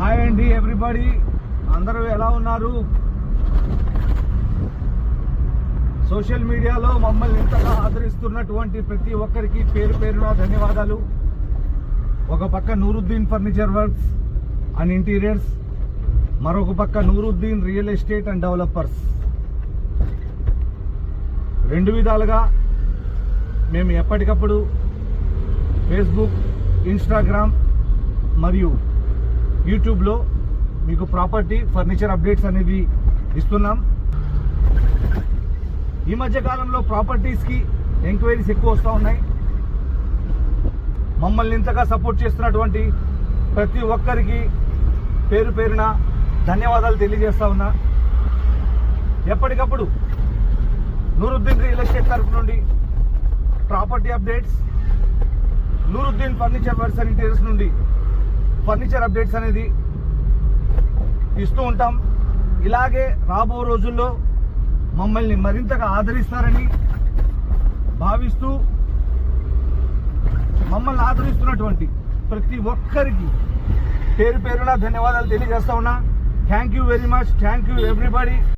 Hi అండి everybody, అందరూ ఎలా ఉన్నారు? సోషల్ మీడియాలో మమ్మల్ని ఇంతగా ఆదరిస్తున్నటువంటి ప్రతి ఒక్కరికి పేరు పేరున ధన్యవాదాలు. ఒక పక్క Nooruddin furniture works and interiors, మరొక పక్క Nooruddin real estate and developers. రెండు విధాలుగా మేము ఎప్పటికప్పుడు ఫేస్బుక్, ఇన్స్టాగ్రామ్ మరియు యూట్యూబ్లో మీకు ప్రాపర్టీ ఫర్నిచర్ అప్డేట్స్ అనేది ఇస్తున్నాం. ఈ మధ్య కాలంలో ప్రాపర్టీస్కి ఎంక్వైరీస్ ఎక్కువ వస్తూ ఉన్నాయి. మమ్మల్ని ఇంతగా సపోర్ట్ చేస్తున్నటువంటి ప్రతి ఒక్కరికి పేరు పేరున ధన్యవాదాలు తెలియజేస్తా ఉన్నా. ఎప్పటికప్పుడు నూరుద్దీన్ రియల్ ఎస్టేట్ తరఫు నుండి property updates, Nooruddin furniture works and interiors నుండి ఫర్నిచర్ అప్డేట్స్ అనేది ఇస్తూ ఉంటాం. ఇలాగే రాబో రోజుల్లో మమ్మల్ని మరింతగా ఆదరిస్తారని భావిస్తూ మమ్మల్ని ఆదరిస్తున్నటువంటి ప్రతి ఒక్కరికి పేరు పేరున ధన్యవాదాలు తెలియజేస్తా ఉన్నా. Thank you very much. Thank you everybody.